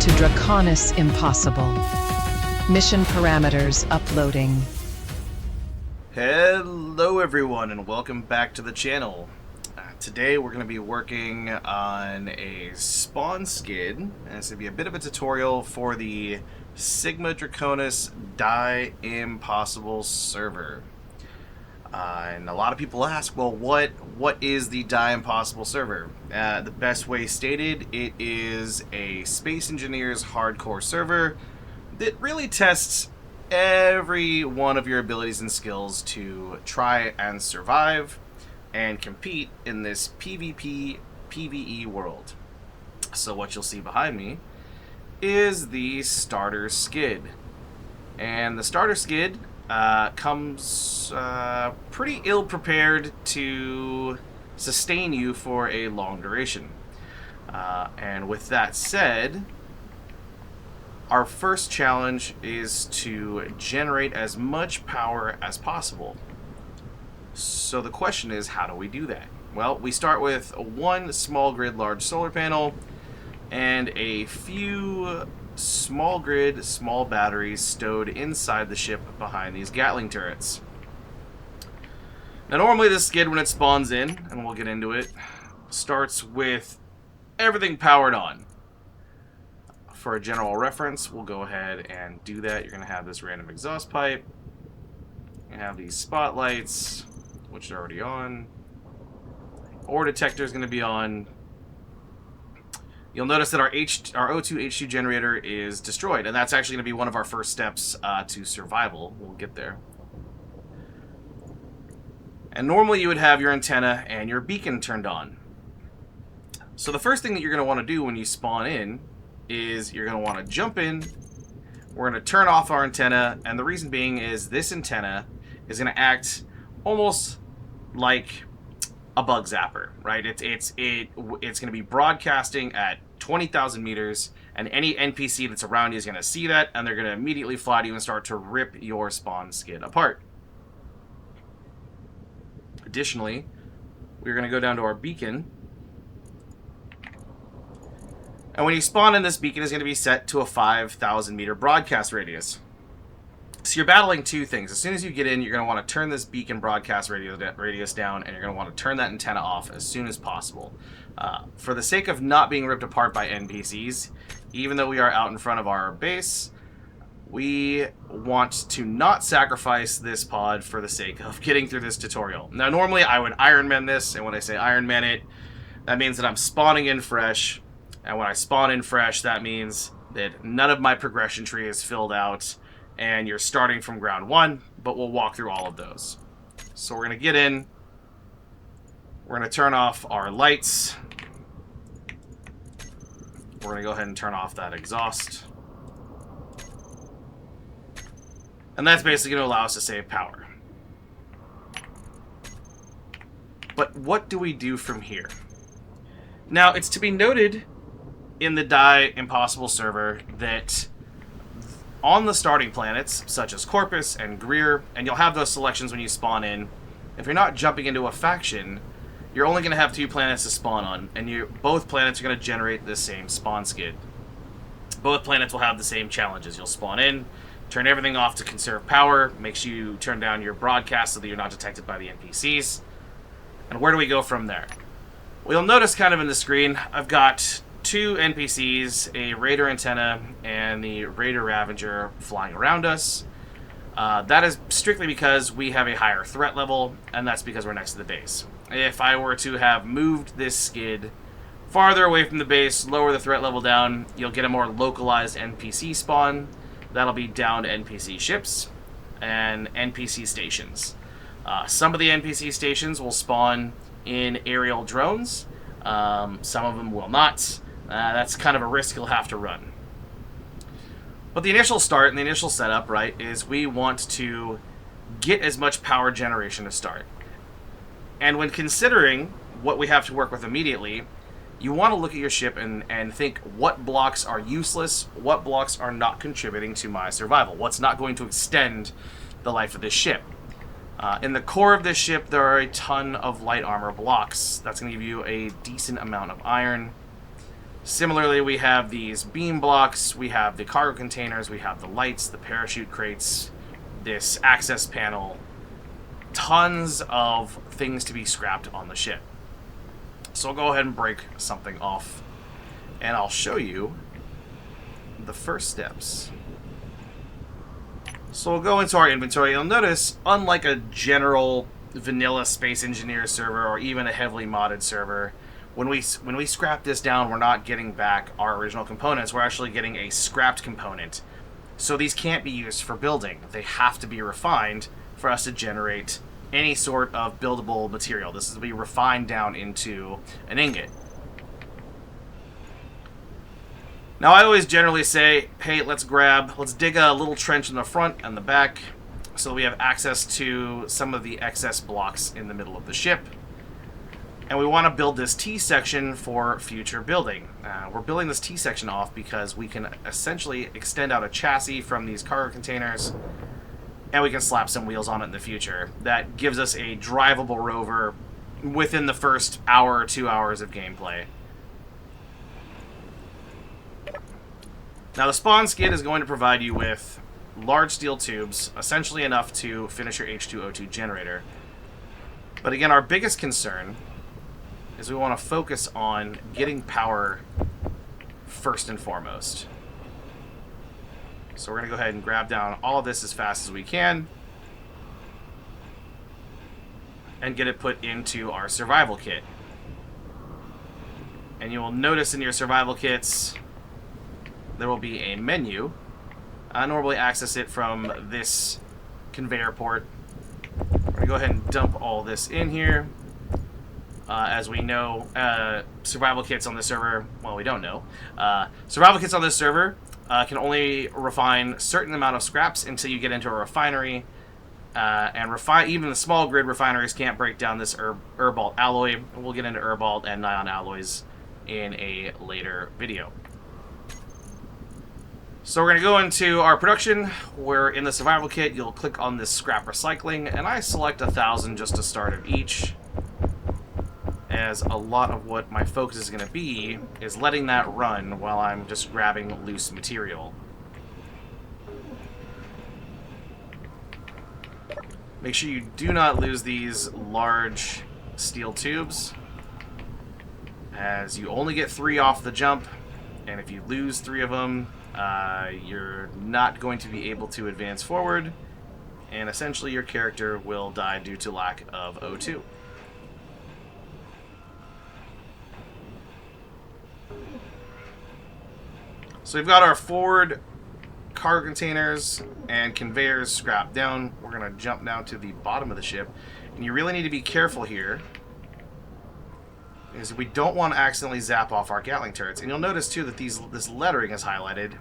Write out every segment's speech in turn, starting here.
to Draconis Impossible. Mission parameters uploading. Hello everyone and welcome back to the channel. Today we're going to be working on a spawn skid, and it's going to be a bit of a tutorial for the Sigma Draconis Impossible server. And a lot of people ask, well, what is the Impossible server? The best way stated, it is a Space Engineers hardcore server that really tests every one of your abilities and skills to try and survive and compete in this PvP, PvE world. So what you'll see behind me is the starter skid. And the starter skid comes pretty ill-prepared to sustain you for a long duration. And with that said, our first challenge is to generate as much power as possible. So the question is, how do we do that? Well, we start with one small grid large solar panel and a few small grid small batteries stowed inside the ship behind these Gatling turrets. Now normally this skid, when it spawns in, and we'll get into it, starts with everything powered on. For a general reference, we'll go ahead and do that. You're going to have this random exhaust pipe. You have these spotlights, which are already on. Ore detector is going to be on. You'll notice that our O2 H2 generator is destroyed, and that's actually going to be one of our first steps to survival. We'll get there. And normally you would have your antenna and your beacon turned on. So the first thing that you're going to want to do when you spawn in is you're going to want to jump in. We're going to turn off our antenna, and the reason being is this antenna is going to act almost like a bug zapper, right? It's going to be broadcasting at 20,000 meters, and any NPC that's around you is going to see that, and they're going to immediately fly to you and start to rip your spawn skid apart. Additionally, we're going to go down to our beacon, and when you spawn in, this beacon is going to be set to a 5,000 meter broadcast radius. So you're battling two things. As soon as you get in, you're going to want to turn this beacon broadcast radius down, and you're going to want to turn that antenna off as soon as possible. For the sake of not being ripped apart by NPCs, even though we are out in front of our base, we want to not sacrifice this pod for the sake of getting through this tutorial. Now, normally I would Iron Man this, and when I say Iron Man it, that means that I'm spawning in fresh, and when I spawn in fresh, that means that none of my progression tree is filled out, and you're starting from ground one, but we'll walk through all of those. So we're going to get in. We're going to turn off our lights. We're going to go ahead and turn off that exhaust. And that's basically going to allow us to save power. But what do we do from here? Now, it's to be noted in the Impossible server that on the starting planets, such as Corpus and Greer, and you'll have those selections when you spawn in, if you're not jumping into a faction, you're only going to have 2 planets to spawn on, and both planets are going to generate the same spawn skid. Both planets will have the same challenges. You'll spawn in, turn everything off to conserve power, make sure you turn down your broadcast so that you're not detected by the NPCs. And where do we go from there? Well, you'll notice kind of in the screen, I've got 2 NPCs, a Raider antenna, and the Raider Ravager flying around us. That is strictly because we have a higher threat level, and that's because we're next to the base. If I were to have moved this skid farther away from the base, lower the threat level down, you'll get a more localized NPC spawn. That'll be down to NPC ships and NPC stations. Some of the NPC stations will spawn in aerial drones. Some of them will not. That's kind of a risk you'll have to run. But the initial start and the initial setup, right, is we want to get as much power generation to start. And when considering what we have to work with immediately, you want to look at your ship and think what blocks are useless, what blocks are not contributing to my survival, what's not going to extend the life of this ship. In the core of this ship, there are a ton of light armor blocks. That's going to give you a decent amount of iron. Similarly, we have these beam blocks, we have the cargo containers, we have the lights, the parachute crates, this access panel. Tons of things to be scrapped on the ship. So I'll go ahead and break something off, and I'll show you the first steps. So we'll go into our inventory. You'll notice, unlike a general vanilla Space Engineer server or even a heavily modded server, when we scrap this down, we're not getting back our original components. We're actually getting a scrapped component. So these can't be used for building. They have to be refined for us to generate any sort of buildable material. This is to be refined down into an ingot. Now, I always generally say, hey, let's dig a little trench in the front and the back so we have access to some of the excess blocks in the middle of the ship. And we want to build this T-section for future building. We're building this T-section off because we can essentially extend out a chassis from these cargo containers, and we can slap some wheels on it in the future. That gives us a drivable rover within the first hour or 2 hours of gameplay. Now, the spawn skid is going to provide you with large steel tubes, essentially enough to finish your H2O2 generator. But again, our biggest concern is we want to focus on getting power first and foremost. So we're going to go ahead and grab down all of this as fast as we can and get it put into our survival kit. And you will notice in your survival kits there will be a menu. I normally access it from this conveyor port. We're going to go ahead and dump all this in here. As we know, survival kits on this server, well, we don't know. Survival kits on this server can only refine a certain amount of scraps until you get into a refinery. Even the small grid refineries can't break down this Urbalt alloy. We'll get into Urbalt and Nion alloys in a later video. So we're going to go into our production, where in the survival kit you'll click on this scrap recycling, and I select 1,000 just to start of each, as a lot of what my focus is going to be is letting that run while I'm just grabbing loose material. Make sure you do not lose these large steel tubes, as you only get 3 off the jump, and if you lose 3 of them, you're not going to be able to advance forward, and essentially your character will die due to lack of O2. So we've got our forward cargo containers and conveyors scrapped down. We're going to jump down to the bottom of the ship, and you really need to be careful here, is we don't want to accidentally zap off our Gatling turrets. And you'll notice too that this lettering is highlighted.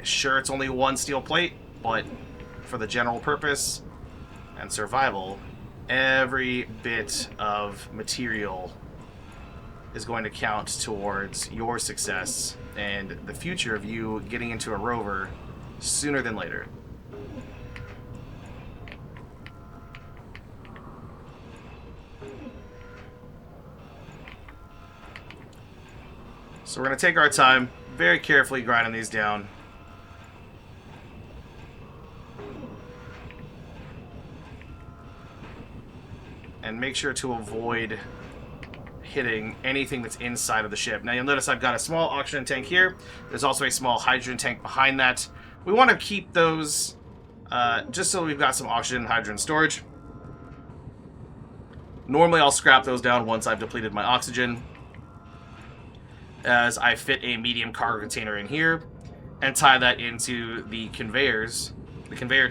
Sure, it's only 1 steel plate, but for the general purpose and survival, every bit of material is going to count towards your success and the future of you getting into a rover sooner than later. So we're going to take our time, very carefully grinding these down. And make sure to avoid hitting anything that's inside of the ship. Now you'll notice I've got a small oxygen tank here. There's also a small hydrogen tank behind that. We want to keep those just so we've got some oxygen and hydrogen storage. Normally I'll scrap those down once I've depleted my oxygen, as I fit a medium cargo container in here and tie that into the conveyor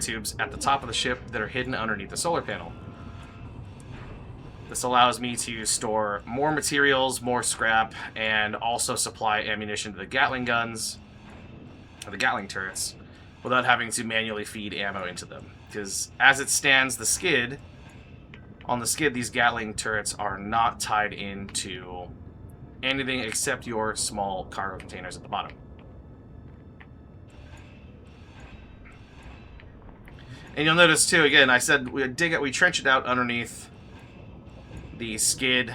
tubes at the top of the ship that are hidden underneath the solar panel. This allows me to store more materials, more scrap, and also supply ammunition to the Gatling guns, or the Gatling turrets, without having to manually feed ammo into them. Because as it stands, on the skid, these Gatling turrets are not tied into anything except your small cargo containers at the bottom. And you'll notice too, again, I said we trench it out underneath the skid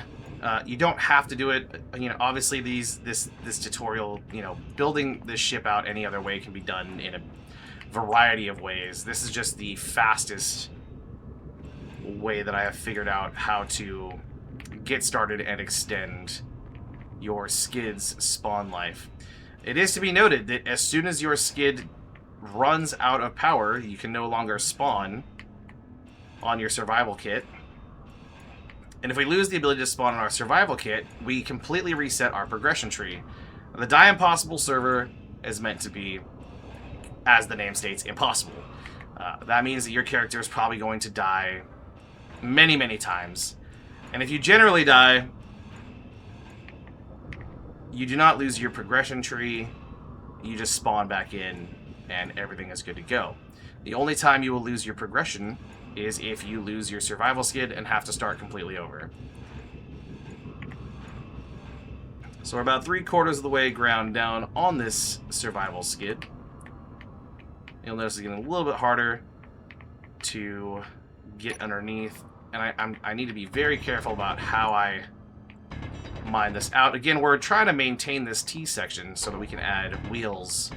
You don't have to do it. You know, obviously this tutorial, you know, building this ship out any other way can be done in a variety of ways. This is just the fastest way that I have figured out how to get started and extend your skid's spawn life. It is to be noted that as soon as your skid runs out of power, you can no longer spawn on your survival kit. And if we lose the ability to spawn on our survival kit, we completely reset our progression tree. The Die Impossible server is meant to be, as the name states, impossible. That means that your character is probably going to die many, many times. And if you generally die, you do not lose your progression tree. You just spawn back in, and everything is good to go. The only time you will lose your progression is if you lose your survival skid and have to start completely over. So we're about 3/4 of the way ground down on this survival skid. You'll notice it's getting a little bit harder to get underneath, and I need to be very careful about how I mine this out. Again, we're trying to maintain this T section so that we can add wheels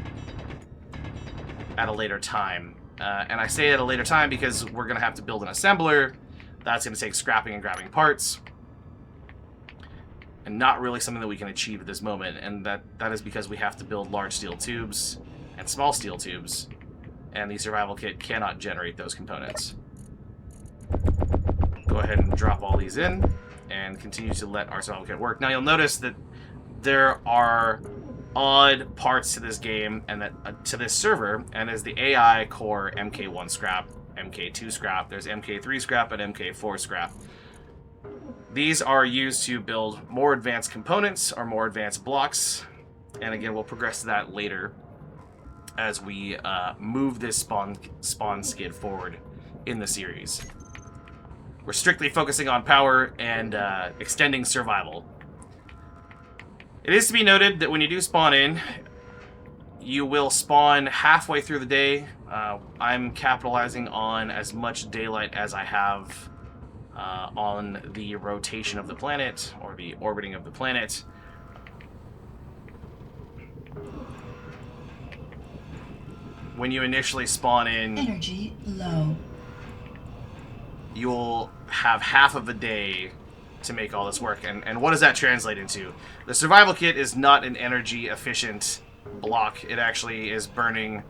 at a later time. And I say at a later time because we're going to have to build an assembler. That's going to take scrapping and grabbing parts. And not really something that we can achieve at this moment. And that is because we have to build large steel tubes and small steel tubes. And the survival kit cannot generate those components. Go ahead and drop all these in and continue to let our survival kit work. Now you'll notice that there are odd parts to this game and that to this server, and as the AI core MK1 scrap, MK2 scrap, there's MK3 scrap and MK4 scrap. These are used to build more advanced components or more advanced blocks, and again we'll progress to that later as we move this spawn skid forward in the series. We're strictly focusing on power and extending survival. It is to be noted that when you do spawn in, you will spawn halfway through the day. I'm capitalizing on as much daylight as I have on the rotation of the planet, or the orbiting of the planet. When you initially spawn in, energy low. You'll have half of a day to make all this work. And what does that translate into? The survival kit is not an energy efficient block. It actually is burning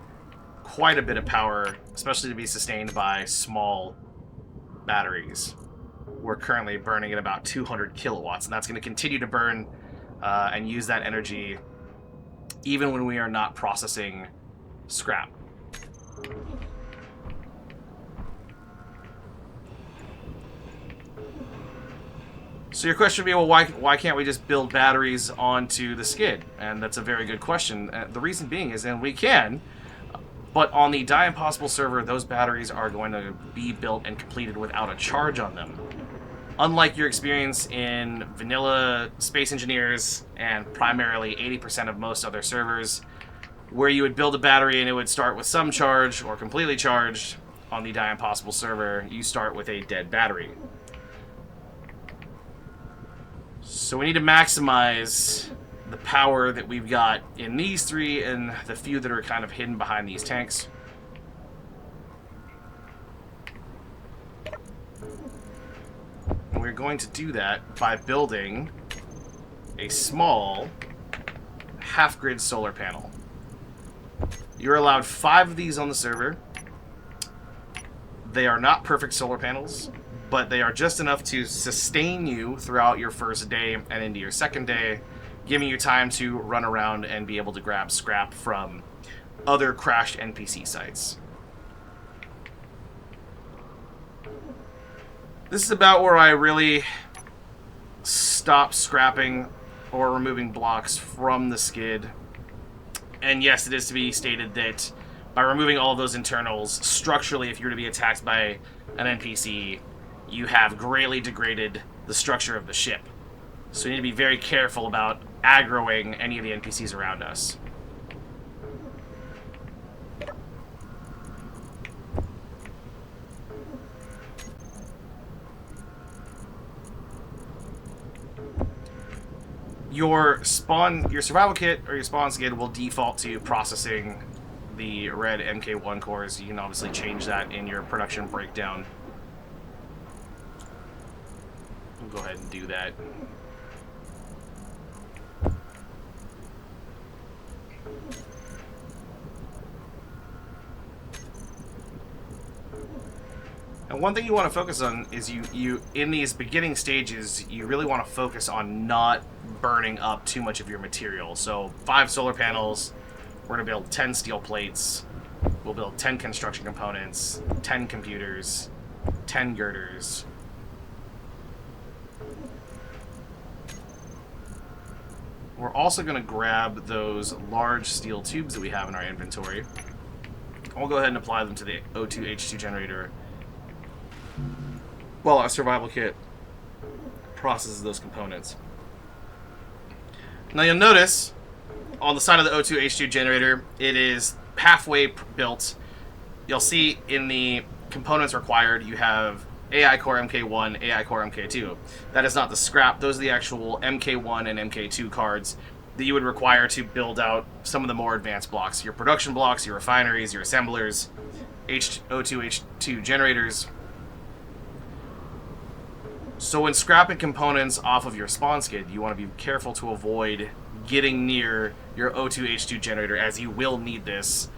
quite a bit of power, especially to be sustained by small batteries. We're currently burning at about 200 kilowatts, and that's going to continue to burn and use that energy even when we are not processing scrap. So your question would be, well, why can't we just build batteries onto the skid? And that's a very good question. The reason being is, and we can, but on the Die Impossible server, those batteries are going to be built and completed without a charge on them. Unlike your experience in vanilla Space Engineers and primarily 80% of most other servers, where you would build a battery and it would start with some charge or completely charged, on the Die Impossible server, you start with a dead battery. So we need to maximize the power that we've got in these three and the few that are kind of hidden behind these tanks. And we're going to do that by building a small half-grid solar panel. You're allowed 5 of these on the server. They are not perfect solar panels, but they are just enough to sustain you throughout your first day and into your second day, giving you time to run around and be able to grab scrap from other crashed NPC sites. This is about where I really stop scrapping or removing blocks from the skid. And yes, it is to be stated that by removing all of those internals, structurally, if you were to be attacked by an NPC, you have greatly degraded the structure of the ship. So you need to be very careful about aggroing any of the NPCs around us. your survival kit or your spawn skid will default to processing the red MK1 cores. You can obviously change that in your production breakdown. We'll go ahead and do that. And one thing you want to focus on is you in these beginning stages, you really want to focus on not burning up too much of your material. So 5 solar panels, we're going to build 10 steel plates, we'll build 10 construction components, 10 computers, 10 girders. We're also going to grab those large steel tubes that we have in our inventory. We'll go ahead and apply them to the O2H2 generator while our survival kit processes those components. Now you'll notice on the side of the O2H2 generator, it is halfway built. You'll see in the components required, you have AI Core MK1, AI Core MK2. That is not the scrap. Those are the actual MK1 and MK2 cards that you would require to build out some of the more advanced blocks. Your production blocks, your refineries, your assemblers, O2H2 generators. So when scrapping components off of your spawn skid, you want to be careful to avoid getting near your O2H2 generator, as you will need this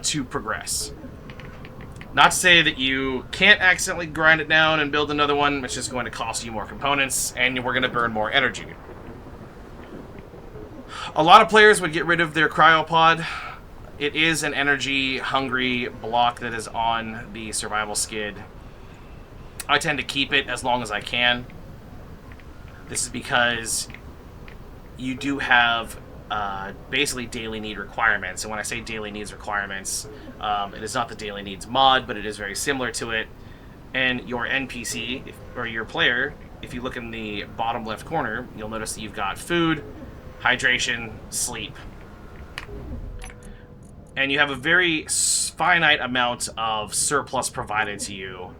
to progress. Not to say that you can't accidentally grind it down and build another one. It's just going to cost you more components, and we're going to burn more energy. A lot of players would get rid of their cryopod. It is an energy-hungry block that is on the survival skid. I tend to keep it as long as I can. This is because you do have basically daily need requirements. And when I say daily needs requirements, it is not the daily needs mod, but it is very similar to it. And your NPC, or your player, if you look in the bottom left corner, you'll notice that you've got food, hydration, sleep. And you have a very finite amount of surplus provided to you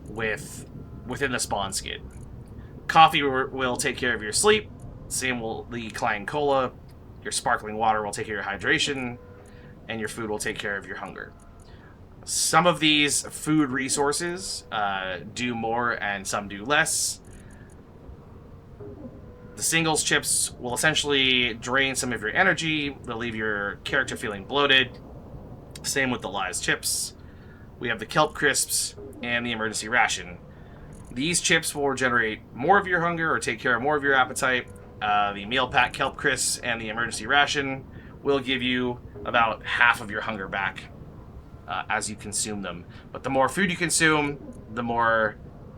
within the spawn skid. Coffee will take care of your sleep. Same will the Klein Cola. Your sparkling water will take care of your hydration, and your food will take care of your hunger. Some of these food resources do more and some do less. The singles chips will essentially drain some of your energy. They'll leave your character feeling bloated. Same with the Lies chips. We have the kelp crisps and the emergency ration. These chips will regenerate more of your hunger or take care of more of your appetite. The meal pack kelp crisps and the emergency ration will give you about half of your hunger back as you consume them. But the more food you consume, the more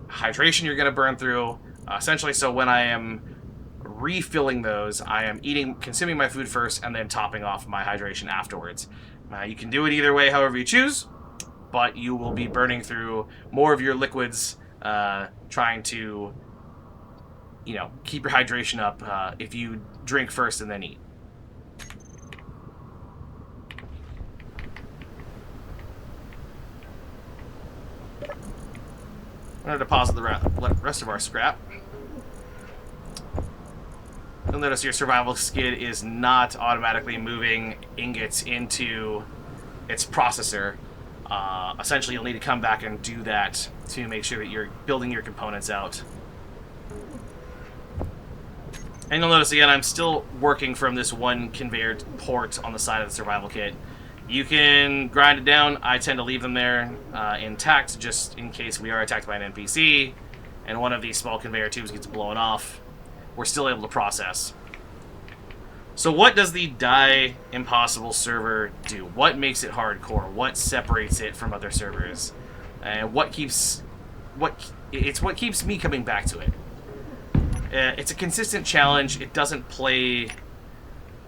hydration you're going to burn through. Essentially, so when I am refilling those, I am consuming my food first and then topping off my hydration afterwards. You can do it either way, however you choose, but you will be burning through more of your liquids, trying to, keep your hydration up if you drink first and then eat. I'm going to deposit the rest of our scrap. You'll notice your survival skid is not automatically moving ingots into its processor. Essentially, you'll need to come back and do that to make sure that you're building your components out. And you'll notice, again, I'm still working from this one conveyor port on the side of the survival kit. You can grind it down. I tend to leave them there intact, just in case we are attacked by an NPC, and one of these small conveyor tubes gets blown off. We're still able to process. So what does the Die Impossible server do? What makes it hardcore? What separates it from other servers? And what keeps me coming back to it? It's a consistent challenge. It doesn't play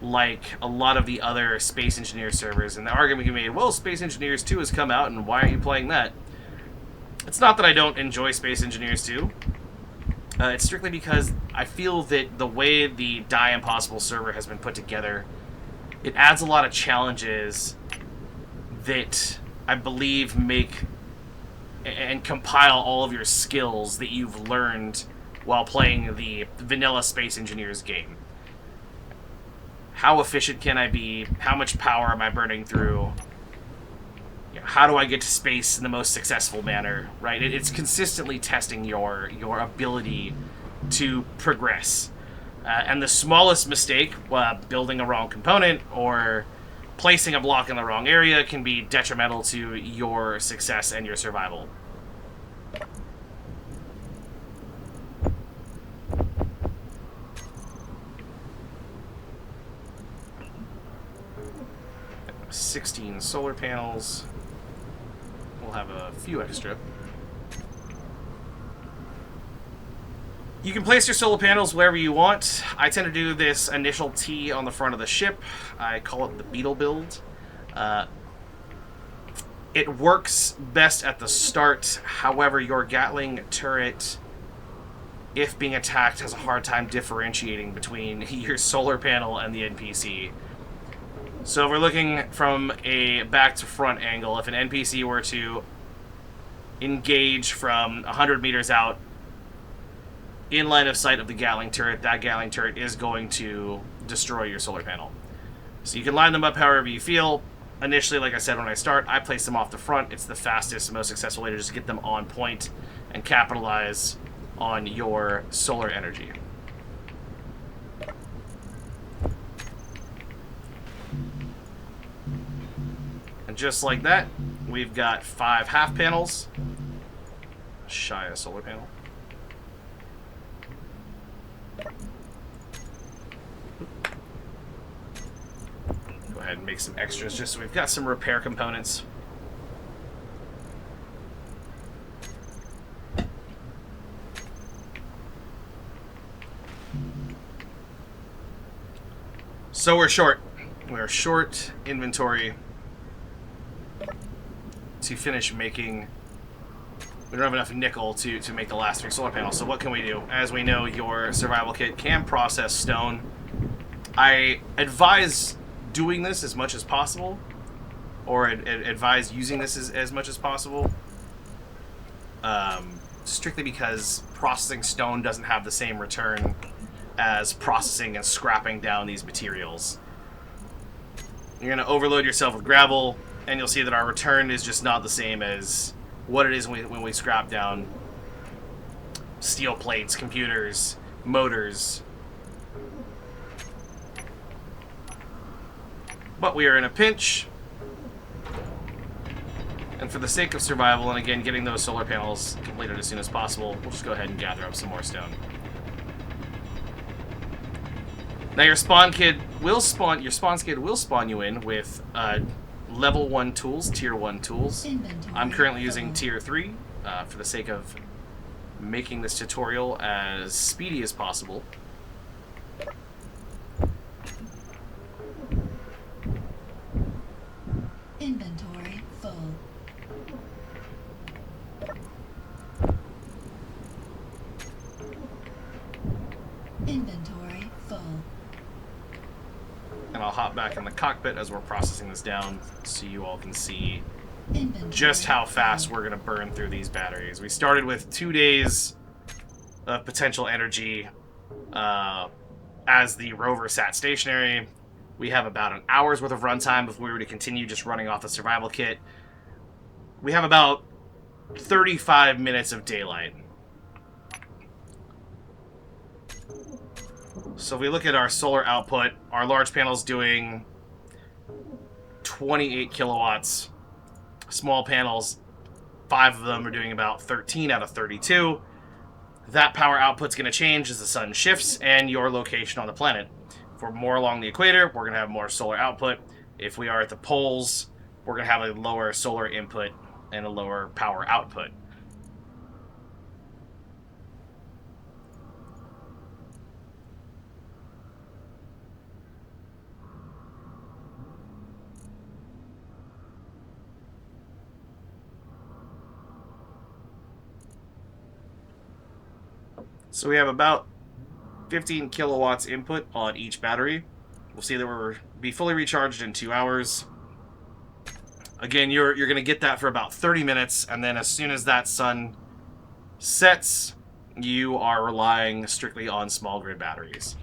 like a lot of the other Space Engineers servers. And the argument can be made, well, Space Engineers 2 has come out, and why aren't you playing that? It's not that I don't enjoy Space Engineers 2. It's strictly because I feel that the way the Die Impossible server has been put together, it adds a lot of challenges that I believe make and compile all of your skills that you've learned while playing the vanilla Space Engineers game. how efficient can I be? How much power am I burning through? You know, how do I get to space in the most successful manner, right? It's consistently testing your ability to progress. And the smallest mistake, building a wrong component or placing a block in the wrong area, can be detrimental to your success and your survival. $16 solar panels. We'll have a few extra. You can place your solar panels wherever you want. I tend to do this initial T on the front of the ship. I call it the Beetle build. It works best at the start. However, your Gatling turret, if being attacked, has a hard time differentiating between your solar panel and the NPC. So if we're looking from a back to front angle, if an NPC were to engage from 100 meters out in line of sight of the Gatling turret, that Gatling turret is going to destroy your solar panel. So you can line them up however you feel. Initially, like I said, when I start, I place them off the front. It's the fastest and most successful way to just get them on point and capitalize on your solar energy. And just like that, we've got 5 half panels. Shy of solar panel. Go ahead and make some extras just so we've got some repair components. So we're short. We're short inventory to finish making. We don't have enough nickel to make the last 3 solar panels. So what can we do? As we know, your survival kit can process stone. I advise doing this as much as possible, or advise using this as much as possible, strictly because processing stone doesn't have the same return as processing and scrapping down these materials. You're going to overload yourself with gravel, and you'll see that our return is just not the same as what it is when we scrap down steel plates, computers, motors. But we are in a pinch, and for the sake of survival, and again, getting those solar panels completed as soon as possible, we'll just go ahead and gather up some more stone. Now your spawn skid will spawn you in with level 1 tools, tier 1 tools. I'm currently using tier 3 for the sake of making this tutorial as speedy as possible. Inventory full. Inventory full. And I'll hop back in the cockpit as we're processing this down so you all can see Inventory just how fast we're going to burn through these batteries. We started with 2 days of potential energy as the rover sat stationary. We have about an hour's worth of runtime if we were to continue just running off the survival kit. We have about 35 minutes of daylight. So if we look at our solar output, our large panel's doing 28 kilowatts. Small panels, 5 of them are doing about 13 out of 32. That power output's going to change as the sun shifts and your location on the planet. If we're more along the equator, we're going to have more solar output. If we are at the poles, we're going to have a lower solar input and a lower power output. So we have about 15 kilowatts input on each battery. We'll see that we'll be fully recharged in 2 hours. Again, you're going to get that for about 30 minutes, and then as soon as that sun sets, you are relying strictly on small grid batteries.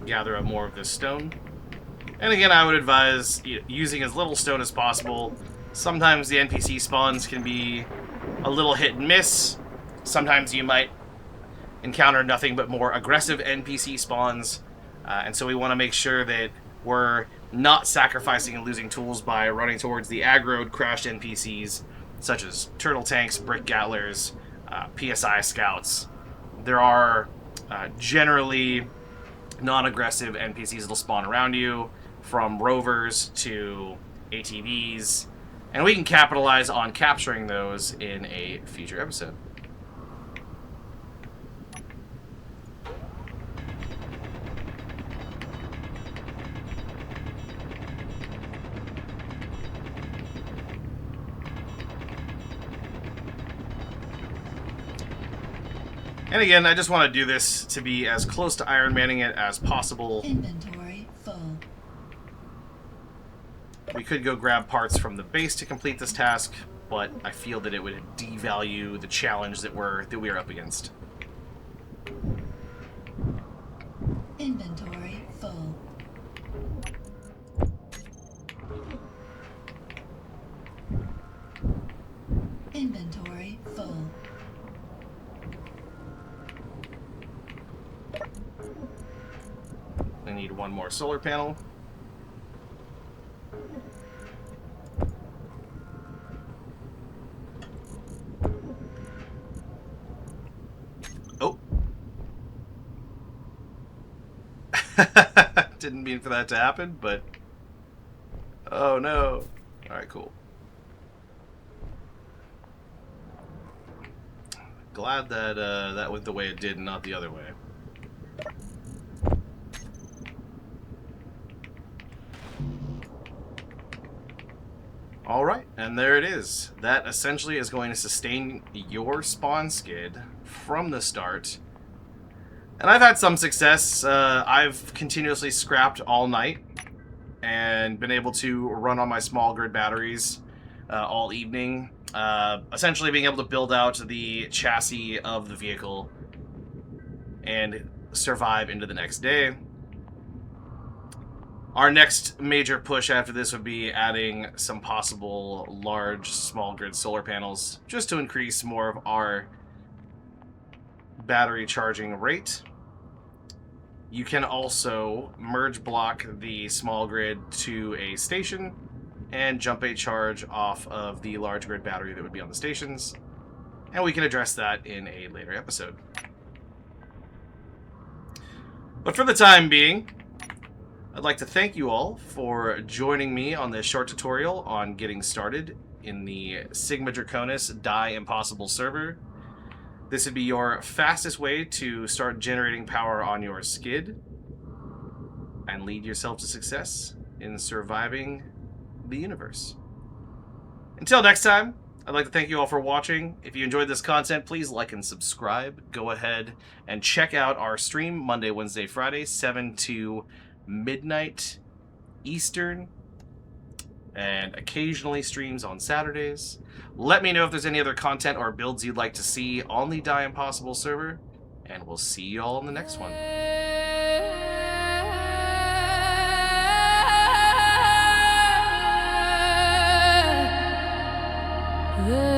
gather up more of this stone. And again, I would advise using as little stone as possible. Sometimes the NPC spawns can be a little hit and miss. Sometimes you might encounter nothing but more aggressive NPC spawns. And so we want to make sure that we're not sacrificing and losing tools by running towards the aggroed, crashed NPCs, such as turtle tanks, brick gattlers, PSI scouts. There are generally non-aggressive NPCs that'll spawn around you, from rovers to ATVs, and we can capitalize on capturing those in a future episode. And again, I just want to do this to be as close to Iron Manning it as possible. Inventory full. We could go grab parts from the base to complete this task, but I feel that it would devalue the challenge that we are up against. Inventory full. Inventory full. I need one more solar panel. Oh. Didn't mean for that to happen, but... Oh no. Alright, cool. Glad that that went the way it did and not the other way. Alright, and there it is. That essentially is going to sustain your spawn skid from the start. And I've had some success. I've continuously scrapped all night and been able to run on my small grid batteries all evening. Essentially being able to build out the chassis of the vehicle and survive into the next day. Our next major push after this would be adding some possible large small grid solar panels just to increase more of our battery charging rate. You can also merge block the small grid to a station and jump a charge off of the large grid battery that would be on the stations, and we can address that in a later episode. But for the time being, I'd like to thank you all for joining me on this short tutorial on getting started in the Sigma Draconis Die Impossible server. This would be your fastest way to start generating power on your skid and lead yourself to success in surviving the universe. Until next time, I'd like to thank you all for watching. If you enjoyed this content, please like and subscribe. Go ahead and check out our stream Monday, Wednesday, Friday, 7 to midnight Eastern, and occasionally streams on Saturdays. Let me know if there's any other content or builds you'd like to see on the Die Impossible server, and we'll see you all in the next one. The